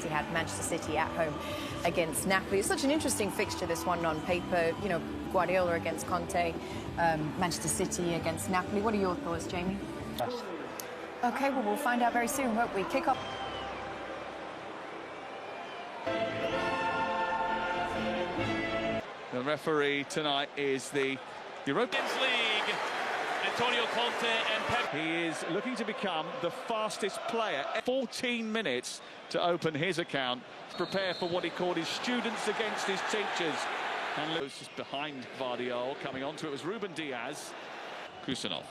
City had Manchester City at home against Napoli. It's such an interesting fixture, this one on paper. You know, Guardiola against Conte, Manchester City against Napoli. What are your thoughts, Jamie? Okay, well, we'll find out very soon, won't we? Kick off. The referee tonight is the Europa League. Antonio Conte and Pep. He is looking to become the fastest player. 14 minutes to open his account, to prepare for what he called his students against his teachers. And Lewis just behind Guardiola. Coming onto it was Ruben Diaz. Kusanov.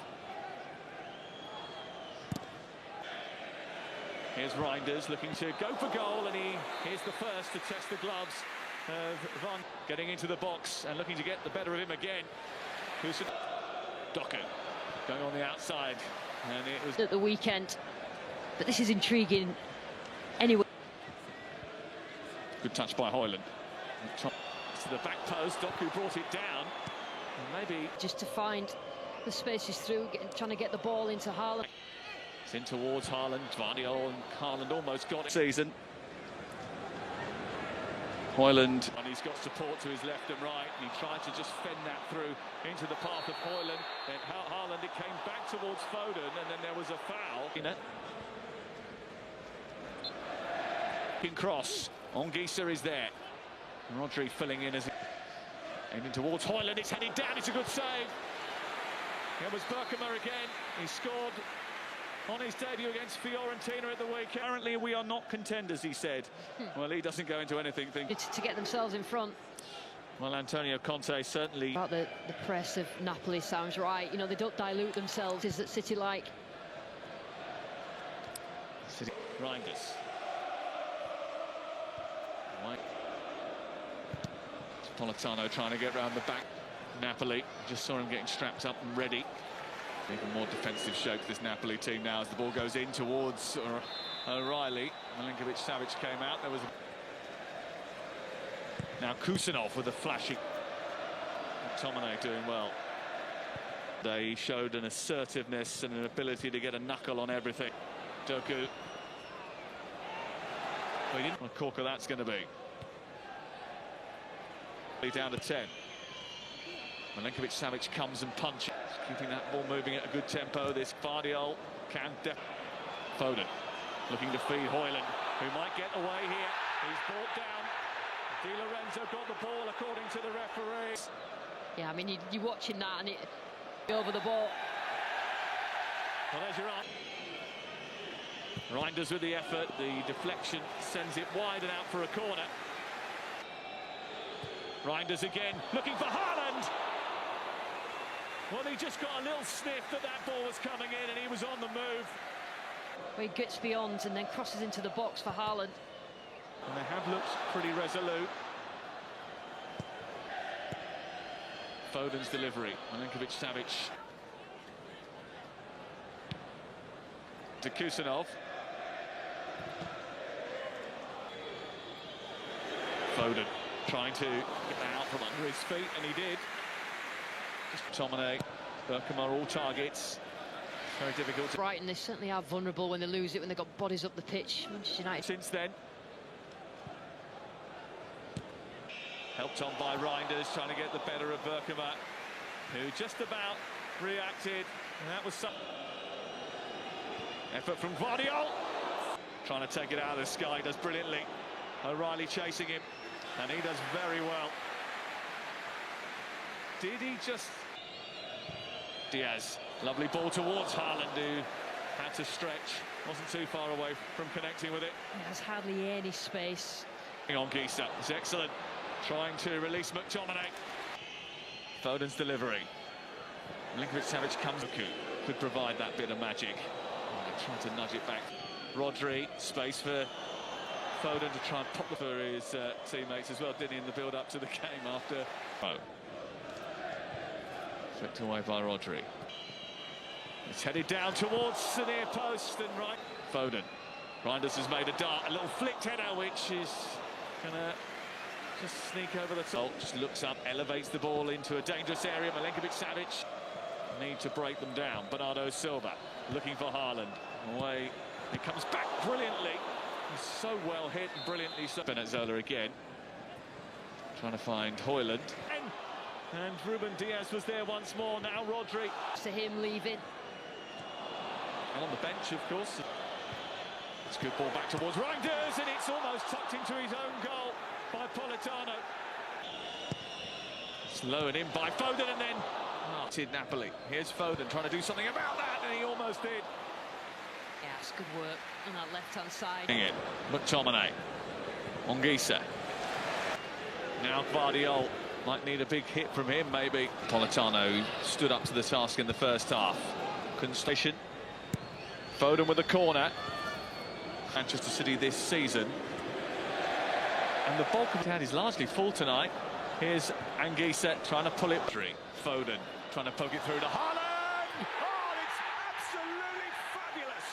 Here's Reinders looking to go for goal, and here's the first to test the gloves of Van. Getting into the box and looking to get the better of him again. Kusanov. Doku going on the outside, and it was at the weekend, but this is intriguing anyway. Good touch by Højlund. To the back post, Doku brought it down. And maybe just to find the spaces through, trying to get the ball into Haaland. It's in towards Haaland. Guardiola and Haaland almost got it. Season. Højlund, and he's got support to his left and right, and he tried to just fend that through into the path of Højlund. Then Haaland, it came back towards Foden, and then there was a foul. In cross, Ongisa is there. Rodri filling in as he aiming towards Højlund. It's headed down. It's a good save. It was Berkema again. He scored on his debut against Fiorentina at the weekend. Currently, we are not contenders, he said. Well, he doesn't go into anything. It's to get themselves in front. Well, Antonio Conte certainly... About the press of Napoli sounds right. You know, they don't dilute themselves. Is that City like? City. Reinders. Right. Politano trying to get round the back. Napoli, just saw him getting strapped up and ready. Even more defensive shape this Napoli team now as the ball goes in towards O'Reilly. Milinkovic-Savic came out. There was now Kusanov with a flashing. McTominay doing well. They showed an assertiveness and an ability to get a knuckle on everything. Doku. What a corker that's going to be. Down to 10. Milinkovic-Savic comes and punches, keeping that ball moving at a good tempo. This Guardiola can... Foden looking to feed Højlund, who might get away here. He's brought down. Di Lorenzo got the ball, according to the referees. Yeah, I mean, you're watching that and it... over the ball. Well, there's your eye. Reinders with the effort. The deflection sends it wide and out for a corner. Reinders again, looking for Haaland. Well, he just got a little sniff that ball was coming in, and he was on the move. Well, he gets beyond and then crosses into the box for Haaland. And they have looked pretty resolute. Foden's delivery, Milinkovic-Savic. To Kusanov. Foden trying to get that out from under his feet, and he did. Tomine, Berkema, all targets. Very difficult. Brighton, they certainly are vulnerable when they lose it, when they've got bodies up the pitch. Manchester United. Since then. Helped on by Reinders, trying to get the better of Berkema, who just about reacted. And that was some effort from Guardiola. Trying to take it out of the sky, does brilliantly. O'Reilly chasing him, and he does very well. Did he just... Diaz, lovely ball towards Haaland, who had to stretch. Wasn't too far away from connecting with it. There's hardly any space. On Gisa, it's excellent. Trying to release McTominay. Foden's delivery. Milinkovic-Savic comes. Could provide that bit of magic. Trying to nudge it back. Rodri, space for Foden to try and pop for his teammates as well, didn't he, in the build-up to the game after... Flicked away by Rodri. It's headed down towards the near post and right. Foden. Reinders has made a dart, a little flicked header, which is gonna just sneak over the top. Just looks up, elevates the ball into a dangerous area. Milinkovic-Savic need to break them down. Bernardo Silva looking for Haaland. Away, he comes back brilliantly. He's so well hit and brilliantly so. Spinazzola again. Trying to find Højlund. And Ruben Diaz was there once more. Now Rodri. To him leaving. And on the bench, of course. It's a good ball back towards Reinders, and it's almost tucked into his own goal by Politano. Slow and in by Foden, and then Napoli. Here's Foden trying to do something about that, and he almost did. Yeah, it's good work on that left-hand side. McTominay. Ongisa. Now Guardiola might need a big hit from him, maybe. Politano stood up to the task in the first half. Concentration. Foden with a corner. Manchester City this season. And the bulk of the hand is largely full tonight. Here's Ongisa trying to pull it through. Foden trying to poke it through to Haaland. Oh, it's absolutely fabulous.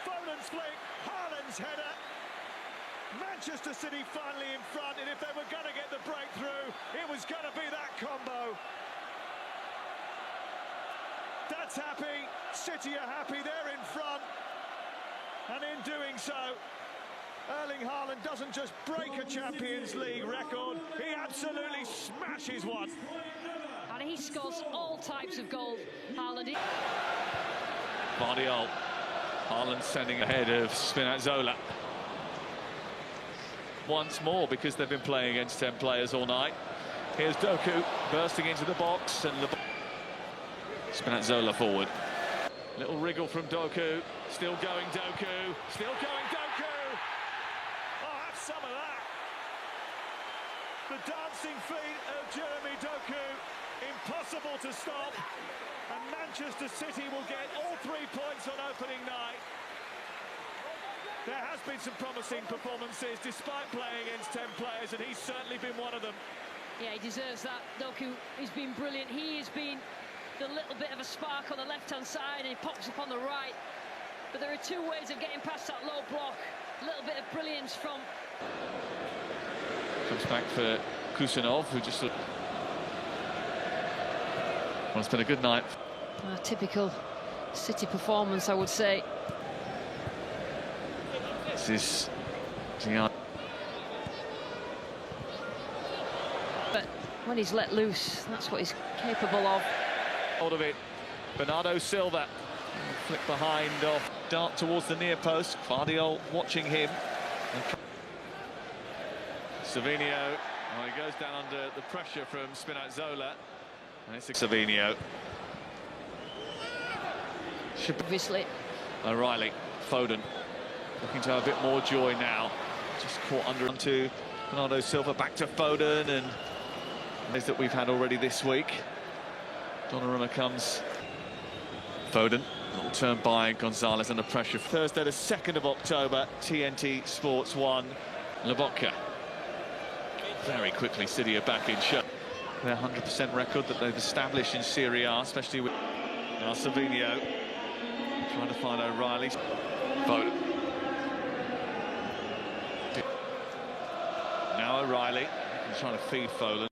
Foden's flick, Haaland's header. Manchester City finally in front, and if they were going to get the breakthrough, it was going to be that combo. That's happy. City are happy. They're in front. And in doing so, Erling Haaland doesn't just break a Champions League record, he absolutely smashes one. And he scores all types of goals, Haaland. Guardiola. Haaland sending ahead of Spinazzola. Once more, because they've been playing against 10 players all night. Here's Doku bursting into the box, and Spinazzola forward. Little wriggle from Doku. Still going Doku. Still going Doku. Oh, have some of that. The dancing feet of Jeremy Doku. Impossible to stop. And Manchester City will get all 3 points on opening night. There has been some promising performances despite playing against 10 players, and he's certainly been one of them. Yeah, he deserves that. Doku has been brilliant. He has been the little bit of a spark on the left-hand side, and he pops up on the right. But there are 2 ways of getting past that low block. A little bit of brilliance from... Comes back for Kusanov, who just... Well, it's been a good night. A typical City performance, I would say. This is... But when he's let loose, that's what he's capable of. Hold of it. Bernardo Silva. Flick behind off. Dart towards the near post. Guardiola watching him. Savinho. Oh, he goes down under the pressure from Spinazzola. And it's Savinho. Obviously. O'Reilly. Foden. Looking to have a bit more joy now. Just caught under onto Bernardo Silva. Back to Foden, and those that we've had already this week. Donnarumma comes. Foden, little turn by Gonzalez under pressure. Thursday, the 2nd of October, TNT Sports 1, Lobotka. Very quickly, City are back in show. Their 100% record that they've established in Serie A, especially with now Savinho trying to find O'Reilly. Foden. Now O'Reilly, trying to feed Foden.